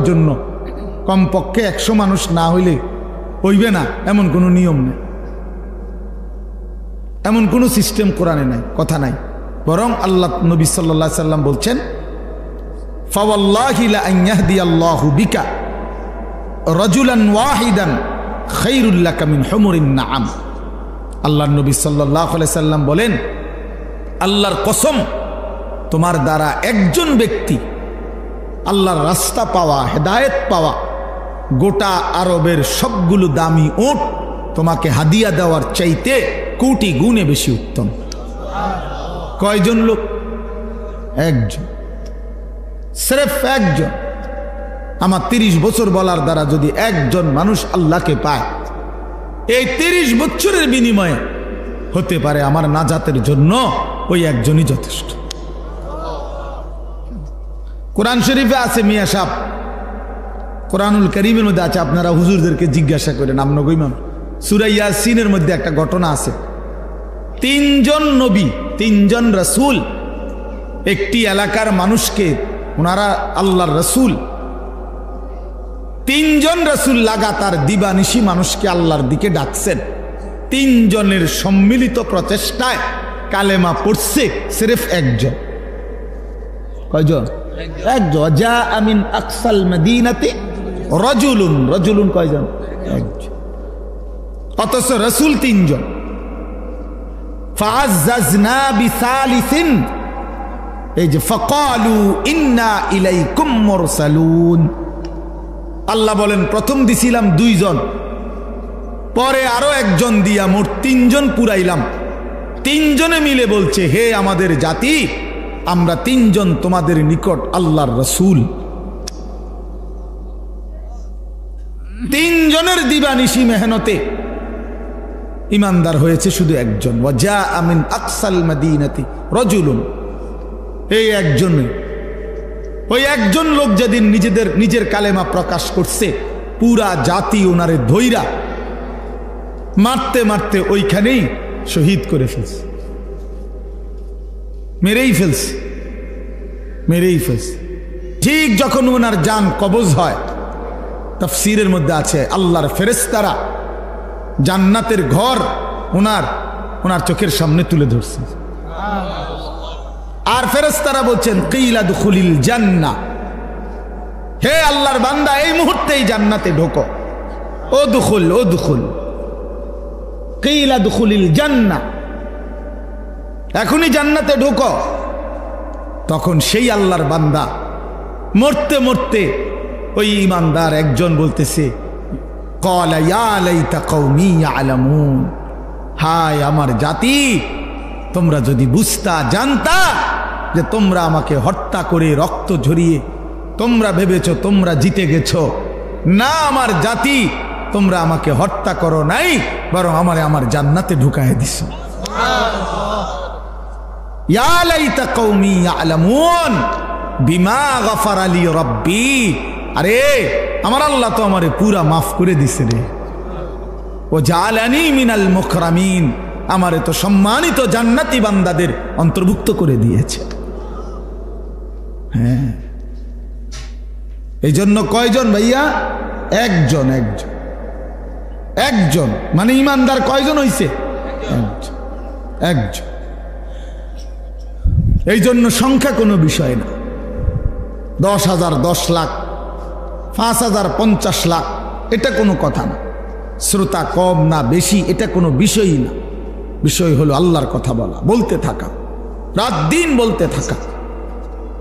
জন্য কমপক্ষে 100 মানুষ না হইলে হইবে না এমন কোনো নিয়ম নেই, এমন কোনো সিস্টেম কোরআনে নাই, কথা নাই। বরং আল্লাহ নবী সাল্লাল্লাহু আলাইহি সাল্লাম বলছেন ফাওয়াল্লাহি লা আন ইয়াহদিয়াল্লাহু বিকা রাজুলান ওয়াহিদান খায়রুল লাকা মিন হুমুরিন নাআম। আল্লাহর নবী সাল্লাল্লাহু আলাইহি সাল্লাম বলেন, আল্লাহর কসম, তোমার দ্বারা একজন ব্যক্তি আল্লাহর রাস্তা পাওয়া, হেদায়েত পাওয়া, গোটা আরবের সবগুলো দামি উট তোমাকে হাদিয়া দেওয়ার চাইতে কোটি গুণে বেশি উত্তম। কয়জন লোক? একজন, সির্ফ একজন। আমার 30 বছর বলার দ্বারা যদি একজন মানুষ আল্লাহকে পায়, এই 30 বছরের বিনিময়ে হতে পারে আমার নাজাতের জন্য ওই একজনই যথেষ্ট। কোরআন শরীফে আছে, মিয়া সাহেব, কোরআনুল কারীমের মধ্যে আছে, আপনারা হুজুরদেরকে জিজ্ঞাসা করেন। আমনগো ইমাম সূরা ইয়াসিনের মধ্যে একটা ঘটনা আছে। 3 জন নবী, 3 জন রাসূল একটি এলাকার মানুষকে, ওনারা আল্লাহর রাসূল, 3 জন রাসূল লাগাতার দিবানিশি মানুষকে আল্লাহর দিকে ডাকছেন। 3 জনের সম্মিলিত প্রচেষ্টায় কালেমা পড়ছে সির্ফ একজন। কয়জন? একজন। যা আমিন আকসাল মদিনাতে রাজুলুন, রাজুলুন কয়জন? একজন। অথচ রাসূল 3 জন। ফাআজ্জাজনা বিসালিসিন, এই যে ফাকালু ইন্না ইলাইকুম মুরসালুন। আল্লাহ বলেন, প্রথম দিছিলাম 2 জন, পরে আরো একজন দিয়া মোট 3 জন পুরাইলাম। 3 জনে মিলে বলছে, হে আমাদের জাতি, আমরা 3 জন তোমাদের নিকট আল্লাহর রাসূল। 3 জনের দিবানিশি মেহনতে ইমানদার হয়েছে শুধু একজন। ওয়াজা আমিন আকসাল মদিনাতি রাজুলুন, এই একজনে, ওই একজন লোক যেদিন নিজের কালেমা প্রকাশ করছে, পুরা জাতি ওনারে ধইরা মারতে মারতে ওইখানেই শহীদ করে ফেলছে, মেরেই ফেলছে, মেরেই ফেলছে। ঠিক যখন ওনার জান কবজ হয়, তাফসীরের মধ্যে আছে আল্লাহর ফেরেশতারা জান্নাতের ঘর ওনার চোখের সামনে তুলে ধরছে। আর ফেরেশতারা বলছেন, কিলা দুখুলিল জান্নাহ, হে আল্লাহর বান্দা, এই মুহূর্তেই জান্নাতে ঢোকো। ও দুখুল, ও দুখুল, কিলা দুখুলিল জান্নাহ, এখনই জান্নাতে ঢোকো। তখন সেই আল্লাহর বান্দা মরতে মরতে ওই ইমানদার একজন বলতেছে, ক্বালা ইয়া লাইতা কওমি ইয়ালামুন, হায় আমার জাতি, তোমরা যদি বুঝতা, জানতা যে তোমরা আমাকে হত্যা করে রক্ত ঝরিয়ে তোমরা ভেবেছো তোমরা জিতে গেছো। না আমার জাতি, তোমরা আমাকে হত্যা করো নাই, বরং আমার জান্নাতে ঢুকায় দিছো। ইয়া লাইতা কওমি ইয়ালামুন বিমা গফারা লি রাব্বি, আরে আমার আল্লাহ তো আমারে পুরা মাফ করে দিছে রে। ও জালানি মিনাল মুকরামিন, আমারে তো সম্মানিত জান্নাতি বান্দাদের অন্তর্ভুক্ত করে দিয়েছে। হ্যাঁ, এই জন্য কয়জন ভাইয়া? একজন। একজন, একজন মানে ইমানদার কয়জন হইছে? একজন, একজন। এই জন্য সংখ্যা কোনো বিষয় না। 10,000, 10 লাখ, 5,000, 50 লাখ, এটা কোনো কথা না। শ্রোতা কম না বেশি, এটা কোনো বিষয়ই না। বিষয় হলো আল্লাহর কথা বলা, বলতে থাকা, রাত দিন বলতে থাকা,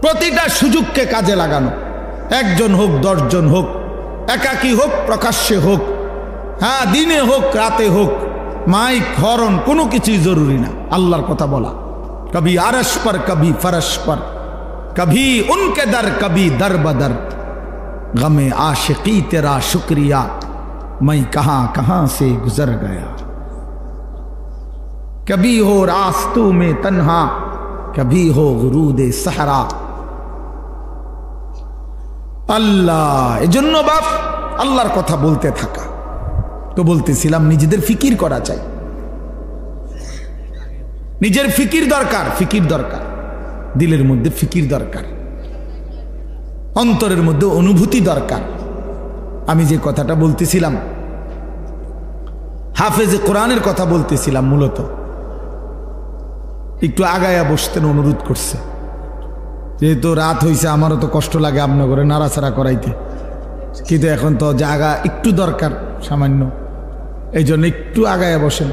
প্রতিটা সুযোগকে কাজে লাগানো। 1 জন হোক, 10 জন হোক, একাকী হোক, প্রকাশ্যে হোক, হ্যাঁ দিনে হোক, রাতে হোক, মাইক হরন কোনো কিছুই জরুরি না। আল্লাহর কথা বলা, কবি আরশ পর, কবি ফরশ পর, কবি উনকে দর, কবি দর বদর, গমে आशिकी तेरा शुक्रिया, मैं कहां कहां से गुजर गया। कभी हो रास्तों में तन्हा, कभी हो गुरूद सहरा। আল্লাহ, এজন্য বাপ আল্লাহর কথা বলতে থাকা। তো বলতেছিলাম, নিজেদের ফিকির করা চাই, নিজের ফিকির দরকার, ফিকির দরকার, দিলের মধ্যে ফিকির দরকার। অন্তরের মধ্যে অনুভূতি দরকার। আমি যে কথাটা বলতেছিলাম, হাফেজে কোরআনের কথা বলতেছিলাম, মূলত একটু আগায়া বসতেন অনুরোধ করছে, যেহেতু রাত হয়েছে, আমারও তো কষ্ট লাগে আপনার নাড়াচাড়া করাইতে, কিন্তু এখন তো জায়গা একটু দরকার সামান্য, এই জন্য একটু আগায়া বসেন,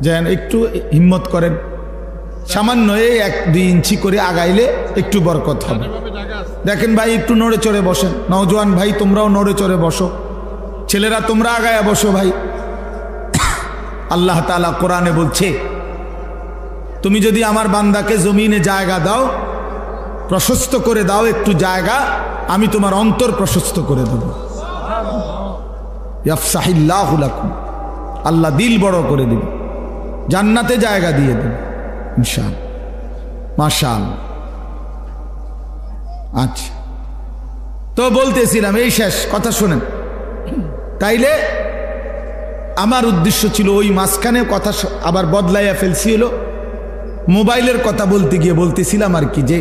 যেন একটু হিম্মত করেন, সামান্য এই 1-2 ইঞ্চি করে আগাইলে একটু বরকত হবে। দেখেন ভাই, একটু নড়ে চড়ে বসেন, নওজোয়ান ভাই তোমরাও নড়ে চড়ে বসো, ছেলেরা তোমরা আগায়া বসো ভাই। আল্লাহ তাআলা কোরআনে বলছে, তুমি যদি আমার বান্দাকে জমিনে জায়গা দাও, প্রশস্ত করে দাও একটু জায়গা, আমি তোমার অন্তর প্রশস্ত করে দেব। ইয়াফসাহিল্লাহু লাকুম, আল্লাহ দিল বড় করে দিবে, জান্নাতে জায়গা দিয়ে দেবে ইনশাআল্লাহ। মাশাআল্লাহ। আচ্ছা, তো বলতেছিলাম, এই শেষ কথা শুনেন। তাইলে আমার উদ্দেশ্য ছিল ওই মাঝখানে কথা আবার বদলাইয়া ফেলছি, হলো মোবাইলের কথা বলতে গিয়ে বলতেছিলাম আর কি, যে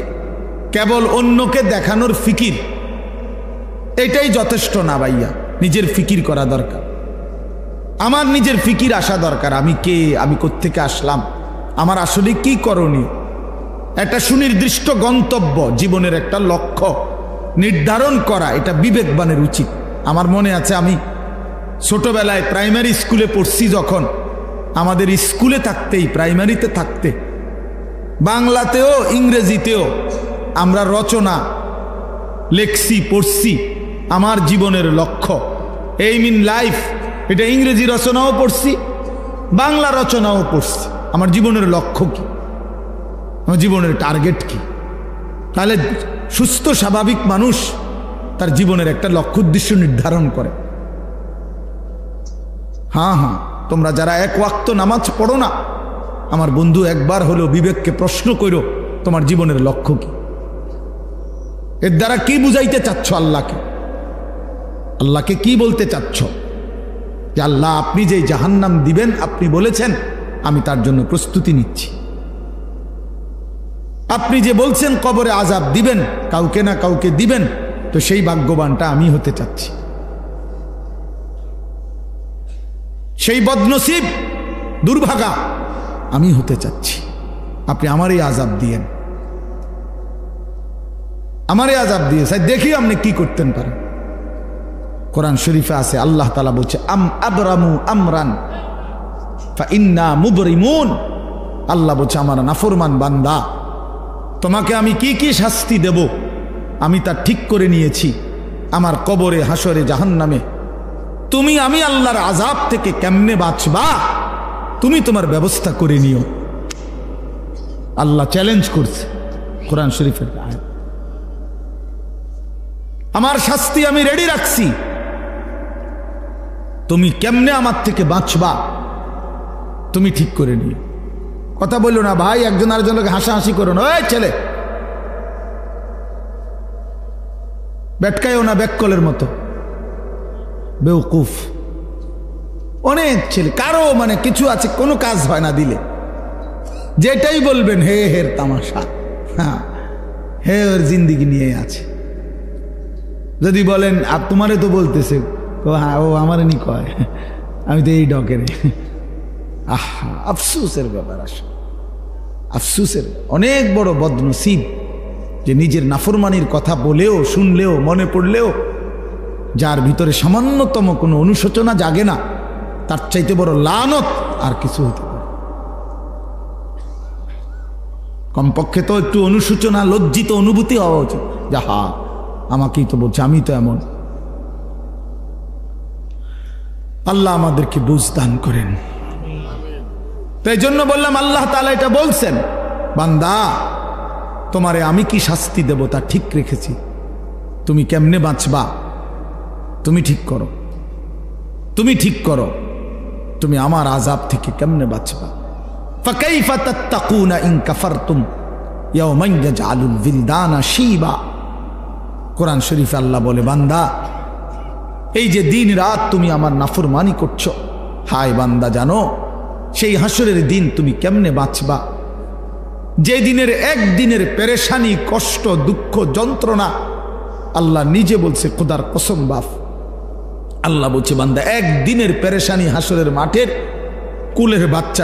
কেবল অন্যকে দেখানোর ফিকির এটাই যথেষ্ট না ভাইয়া, নিজের ফিকির করা দরকার। আমার নিজের ফিকির আসা দরকার, আমি কে, আমি কোত্থেকে আসলাম, আমার আসলে কি করণীয়, একটা সুনির্দিষ্ট গন্তব্য, জীবনের একটা লক্ষ্য নির্ধারণ করা, এটা বিবেকবানের উচিত। আমার মনে আছে, আমি ছোটবেলায় প্রাইমারি স্কুলে পড়ছি, যখন আমাদের স্কুলে থাকতেই, প্রাইমারিতে থাকতে, বাংলাতেও ইংরেজিতেও আমরা রচনা লেখছি, পড়ছি, আমার জীবনের লক্ষ্য, এইম ইন লাইফ, এটা ইংরেজি রচনাও পড়ছি, বাংলা রচনাও পড়ছি। আমার জীবনের লক্ষ্য কি, আমার জীবনের টার্গেট কি? তাহলে সুস্থ স্বাভাবিক মানুষ তার জীবনের একটা লক্ষ্য উদ্দেশ্য নির্ধারণ করে। হ্যাঁ, তোমরা যারা 1 ওয়াক্ত নামাজ পড়ো না, আমার বন্ধু, একবার হলেও বিবেককে প্রশ্ন করো, তোমার জীবনের লক্ষ্য কি? এর দ্বারা কি বুঝাইতে চাচ্ছ আল্লাহকে? আল্লাহকে কি বলতে চাচ্ছ? যে আল্লাহ, আপনি যে জাহান্নাম দিবেন, আপনি বলেছেন, আমি তার জন্য প্রস্তুতি নিচ্ছি। আপনি যে বলছেন কবরে আযাব দিবেন, কাউকে না কাউকে দিবেন, তো সেই ভাগ্যবানটা আমি হতে চাচ্ছি, সেই বদনসিব দুর্ভাগা আমি হতে চাচ্ছি। আপনি আমারই আযাব দিয়েন, আমারই আযাব দিয়ে দেখি আপনি কি করতেন পারেন। কোরআন শরীফে আছে, আল্লাহ তাআলা বলছে, আম আবরামু আমরান ফাইন্না মুবরিমুন। আল্লাহ বলছে, আমার নাফরমান বান্দা, তোমাকে আমি কি কি শাস্তি দেব আমি তা ঠিক করে নিয়েছি। আমার কবরে, হাসরে, জাহান্নামে তুমি, আমি আল্লাহর আযাব থেকে কেমনে বাঁচবা, তুমি তোমার ব্যবস্থা করে নিও। আল্লাহ চ্যালেঞ্জ করছে কোরআন শরীফের আয়াত। আমার শাস্তি আমি রেডি রাখছি, তুমি কেমনে আমার থেকে বাঁচবা তুমি ঠিক করে নিও। কথা বললো না ভাই, একজন আরেকজনকে হাসাহাসি করো না, ওই ছেলে বেটকায়ও না ব্যাককলের মতো, বেউকুফ। অনেক ছেলে, কারো মানে কিছু আছে, কোনো কাজ হয় না দিলে, যেটাই বলবেন হে হের তামাশা, হ্যাঁ, হে ওর জিন্দিগি নিয়ে আছে। যদি বলেন তোমারে তো বলতেছে, হ্যাঁ ও আমার নি কয়, আমি তো এই ডকের। আহা, আফসুসের ব্যাপার, আসে আফসুসের। অনেক বড় বদনসিব যে নিজের নাফরমানির কথা বলেও, শুনলেও, মনে পড়লেও যার ভিতরে সামান্যতম কোনো অনুশোচনা জাগে না, তার চাইতে বড় লানত আর কিছু হতে পারে। কমপক্ষে তো একটু অনুশোচনা, লজ্জিত অনুভূতি হওয়া উচিত, যা হা আমাকেই তো বলছে, আমি তো এমন। আল্লাহ আমাদেরকে বুঝ দান করেন। তাই জন্য বললাম, আল্লাহ তাআলা এটা বলছেন, বান্দা তোমারে আমি কি শাস্তি দেব তা ঠিক রেখেছি, তুমি কেমনে বাঁচবা তুমি ঠিক করো, তুমি ঠিক করো, তুমি আমার আযাব থেকে কেমনে বাঁচবা। ফাকাইফা তাত্তাকুনা ইন কাফারতুম ইয়াওমান ইয়াজআলুল বিলদানা শিবা। কোরআন শরীফে আল্লাহ বলে, বান্দা এই যে দিন রাত তুমি আমার নাফরমানি করছো, হায় বান্দা জানো সেই হাসরের দিন তুমি কেমনে বাঁচবা, যে দিনের একদিনের পেরেশানি, কষ্ট, দুঃখ, যন্ত্রণা আল্লাহ নিজে বলছে, খোদার কসম বাপ। আল্লাহ বলছে, বান্দা একদিনের পেরেশানি হাসরের মাঠের কুলের বাচ্চা